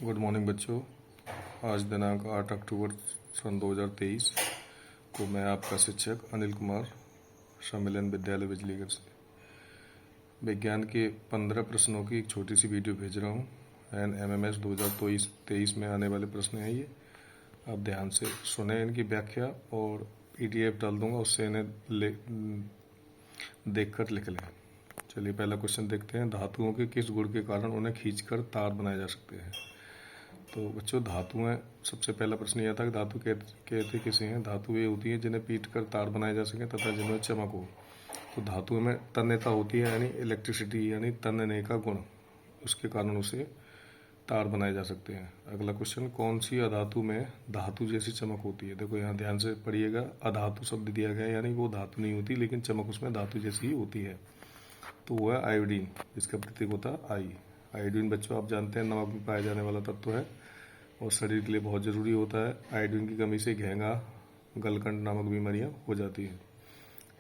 Good morning बच्चों। आज दिनांक 8 अक्टूबर सन 2023 को मैं आपका शिक्षक अनिल कुमार सम्मेलन विद्यालय बिजलीगढ़ से विज्ञान के 15 प्रश्नों की एक छोटी सी वीडियो भेज रहा हूँ। NMMS 2023 में आने वाले प्रश्न हैं ये। आप ध्यान से सुने इनकी व्याख्या और PDF डाल दूंगा, उससे इन्हें देखकर लिख लें। चलिए पहला क्वेश्चन देखते हैं। धातुओं के किस गुण के कारण उन्हें खींचकर तार बनाए जा सकते हैं? तो बच्चों धातुएं, सबसे पहला प्रश्न यह था कि धातु कहते किसे हैं? धातु ये होती है जिन्हें पीट कर तार बनाए जा सके तथा जिनमें चमक हो। तो धातुओं में तन्यता होती है, यानी इलेक्ट्रिसिटी यानी तन्यने का गुण, उसके कारण उसे तार बनाए जा सकते हैं। अगला क्वेश्चन, कौन सी अधातु में धातु जैसी चमक होती है? देखो यहाँ ध्यान से पढ़िएगा, अधातु शब्द दिया गया है यानी वो धातु नहीं होती लेकिन चमक उसमें धातु जैसी ही होती है। तो वो है आयोडीन, जिसका प्रतीक होता है आई। आयोडीन बच्चों आप जानते हैं नमक में पाया जाने वाला तत्व है और शरीर के लिए बहुत ज़रूरी होता है। आयोडीन की कमी से घेंगा, गलकंड नामक बीमारियां हो जाती हैं।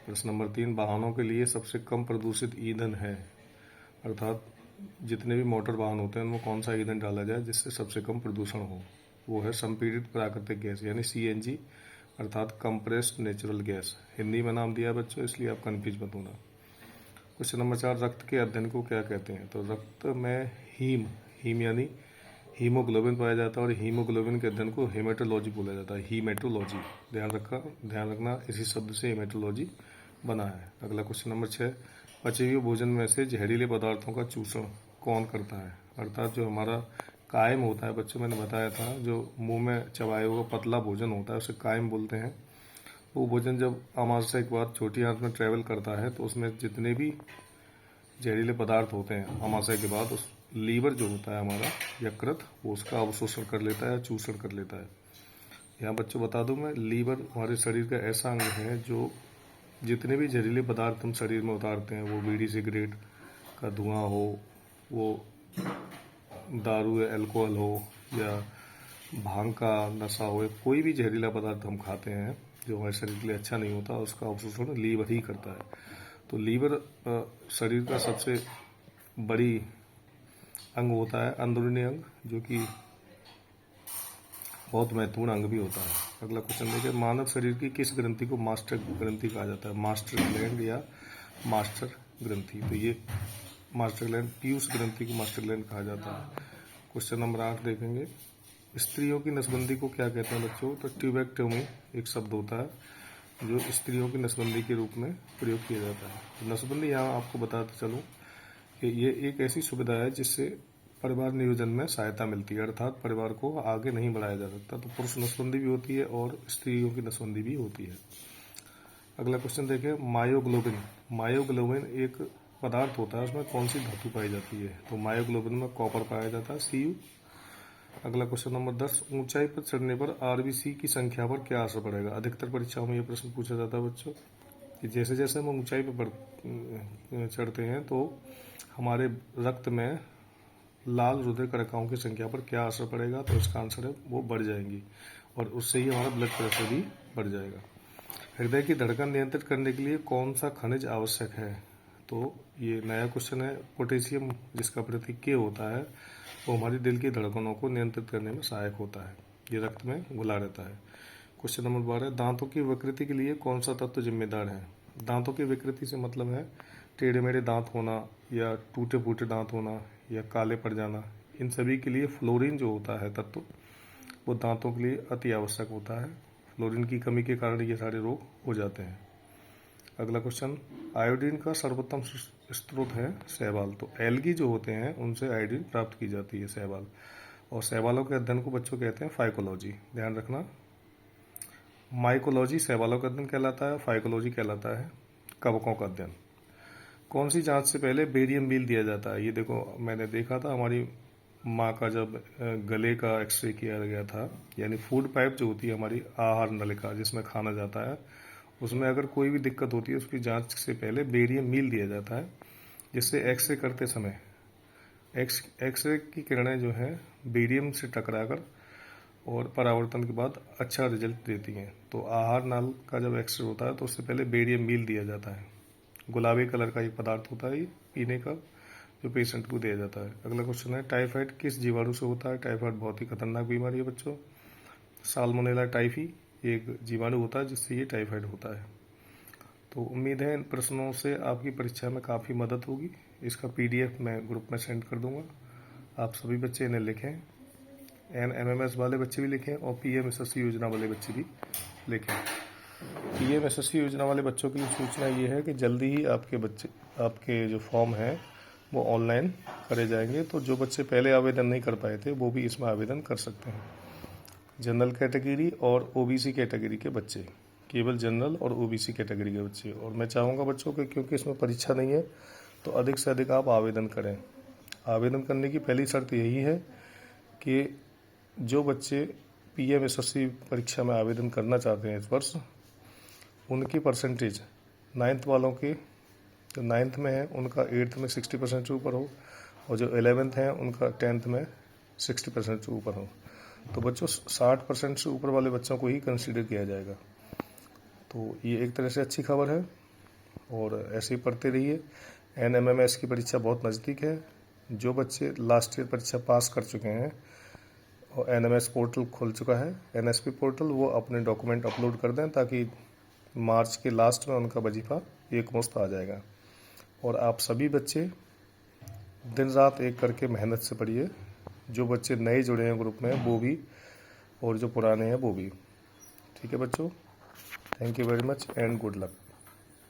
प्रश्न नंबर 3, वाहनों के लिए सबसे कम प्रदूषित ईंधन है, अर्थात जितने भी मोटर वाहन होते हैं उनमें कौन सा ईंधन डाला जाए जिससे सबसे कम प्रदूषण हो? वो है संपीड़ित प्राकृतिक गैस यानी CNG, अर्थात कंप्रेस्ड नेचुरल गैस। हिंदी में नाम दिया है बच्चों, इसलिए आप कन्फ्यूज मत होना। क्वेश्चन नंबर 4, रक्त के अध्ययन को क्या कहते हैं? तो रक्त में हीम यानी हीमोग्लोबिन पाया जाता है और हीमोग्लोबिन के अध्ययन को हेमेटोलॉजी बोला जाता है, हीमेटोलॉजी। ध्यान रखना इसी शब्द से हेमेटोलॉजी बना है। अगला क्वेश्चन नंबर 6, पचे हुए भोजन में से जहरीले पदार्थों का चूषण कौन करता है? अर्थात जो हमारा कायम होता है बच्चों, मैंने बताया था, जो मुंह में चबाए हुआ पतला भोजन होता है उसे कायम बोलते हैं। वो भोजन जब अमाशय के बाद छोटी आंत में ट्रेवल करता है तो उसमें जितने भी जहरीले पदार्थ होते हैं अमाशय के बाद, उस लीवर जो होता है हमारा यकृत, वो उसका अवशोषण कर लेता है, चूषण कर लेता है। यहाँ बच्चों बता दूं मैं, लीवर हमारे शरीर का ऐसा अंग है जो जितने भी जहरीले पदार्थ हम शरीर में उतारते हैं, वो बीड़ी सिगरेट का धुआं हो, वो दारू या अल्कोहल हो या भांग का नशा हो, कोई भी जहरीला पदार्थ हम खाते हैं जो हमारे शरीर के लिए अच्छा नहीं होता, उसका अवशोषण लीवर ही करता है। तो लीवर शरीर का सबसे बड़ी अंग होता है, अंदरूनी अंग, जो कि बहुत महत्वपूर्ण अंग भी होता है। अगला क्वेश्चन देखिए, मानव शरीर की किस ग्रंथि को मास्टर ग्रंथि कहा जाता है? मास्टर ग्लैंड या मास्टर ग्रंथि। तो ये मास्टर ग्लैंड, पीयूष ग्रंथि को मास्टर ग्लैंड कहा जाता है। क्वेश्चन नंबर 8 देखेंगे, स्त्रियों की नसबंदी को क्या कहते हैं बच्चों? तो ट्यूबेक्टोमी एक शब्द होता है जो स्त्रियों की नसबंदी के रूप में प्रयोग किया जाता है। तो नसबंदी यहाँ आपको बताते चलूँ कि ये एक ऐसी सुविधा है जिससे परिवार नियोजन में सहायता मिलती है, अर्थात परिवार को आगे नहीं बढ़ाया जा सकता। तो पुरुष नसबंदी भी होती है और स्त्रियों की नसबंदी भी होती है। अगला क्वेश्चन देखें, मायोग्लोबिन। मायोग्लोबिन एक पदार्थ होता है, उसमें कौन सी धातु पाई जाती है? तो मायोग्लोबिन में कॉपर पाया जाता है, Cu। अगला क्वेश्चन नंबर 10, ऊंचाई पर चढ़ने पर RBC की संख्या पर क्या असर पड़ेगा? अधिकतर परीक्षाओं में यह प्रश्न पूछा जाता है बच्चों कि जैसे जैसे हम ऊंचाई पर चढ़ते हैं तो हमारे रक्त में लाल रुधिर कणिकाओं की संख्या पर क्या असर पड़ेगा? तो इसका आंसर है वो बढ़ जाएंगी और उससे ही हमारा ब्लड प्रेशर भी बढ़ जाएगा। हृदय की धड़कन नियंत्रित करने के लिए कौन सा खनिज आवश्यक है? तो ये नया क्वेश्चन है। पोटेशियम, जिसका प्रतीक K होता है, वो हमारी दिल की धड़कनों को नियंत्रित करने में सहायक होता है, ये रक्त में घुला रहता है। क्वेश्चन नंबर 12, दांतों की विकृति के लिए कौन सा तत्व जिम्मेदार है? दांतों की विकृति से मतलब है टेढ़े मेढ़े दांत होना या टूटे फूटे दांत होना या काले पड़ जाना। इन सभी के लिए फ्लोरीन जो होता है तत्व, वो दांतों के लिए अति आवश्यक होता है। फ्लोरीन की कमी के कारण ये सारे रोग हो जाते हैं। अगला क्वेश्चन, आयोडीन का सर्वोत्तम स्रोत है शैवाल। तो एल्गी जो होते हैं उनसे आयोडीन प्राप्त की जाती है, शैवाल। और शैवालों के अध्ययन को बच्चों कहते हैं फाइकोलॉजी। ध्यान रखना, माइकोलॉजी शैवालों का अध्ययन कहलाता है, फाइकोलॉजी कहलाता है कवकों का अध्ययन। कौन सी जांच से पहले बेरियम मील दिया जाता है? ये देखो, मैंने देखा था हमारी माँ का जब गले का एक्सरे किया गया था, यानी फूड पाइप जो होती है हमारी आहार नलिका जिसमें खाना जाता है, उसमें अगर कोई भी दिक्कत होती है उसकी जांच से पहले बेरियम मील दिया जाता है, जिससे एक्सरे करते समय एक्सरे की किरणें जो है बेरियम से टकराकर और परावर्तन के बाद अच्छा रिजल्ट देती हैं। तो आहार नल का जब एक्सरे होता है तो उससे पहले बेरियम मील दिया जाता है। गुलाबी कलर का ये पदार्थ होता है, ये पीने का जो पेशेंट को दिया जाता है। अगला क्वेश्चन है, टाइफाइड किस जीवाणु से होता है? टाइफाइड बहुत ही खतरनाक बीमारी है बच्चों। साल्मोनेला टाइफी एक जीवाणु होता है जिससे ये टाइफाइड होता है। तो उम्मीद है इन प्रश्नों से आपकी परीक्षा में काफ़ी मदद होगी। इसका PDF मैं ग्रुप में सेंड कर दूंगा। आप सभी बच्चे इन्हें लिखें, NMMS वाले बच्चे भी लिखें और PMSSC योजना वाले बच्चे भी लिखें। PMSSC योजना वाले बच्चों के लिए सूचना ये है कि जल्दी ही आपके जो फॉर्म हैं वो ऑनलाइन करे जाएंगे। तो जो बच्चे पहले आवेदन नहीं कर पाए थे वो भी इसमें आवेदन कर सकते हैं। जनरल कैटेगरी और OBC कैटेगरी के बच्चे, केवल जनरल और OBC कैटेगरी के बच्चे। और मैं चाहूँगा बच्चों कि क्योंकि इसमें परीक्षा नहीं है तो अधिक से अधिक आप आवेदन करें। आवेदन करने की पहली शर्त यही है कि जो बच्चे PMSSC परीक्षा में आवेदन करना चाहते हैं इस वर्ष, उनकी परसेंटेज 9th वालों की, जो 9th में है उनका 8th में 60% से ऊपर हो, और जो 11th है उनका 10th में 60% से ऊपर हो। तो बच्चों 60% से ऊपर वाले बच्चों को ही कंसीडर किया जाएगा। तो ये एक तरह से अच्छी खबर है और ऐसे ही पढ़ते रहिए। NMMS की परीक्षा बहुत नज़दीक है। जो बच्चे लास्ट ईयर परीक्षा पास कर चुके हैं और NMS पोर्टल खुल चुका है, NSP पोर्टल, वो अपने डॉक्यूमेंट अपलोड कर दें ताकि मार्च के लास्ट में उनका वजीफा एक मुश्त आ जाएगा। और आप सभी बच्चे दिन रात एक करके मेहनत से पढ़िए। जो बच्चे नए जुड़े हैं ग्रुप में वो भी, और जो पुराने हैं वो भी। ठीक है बच्चों, thank you very much and good luck.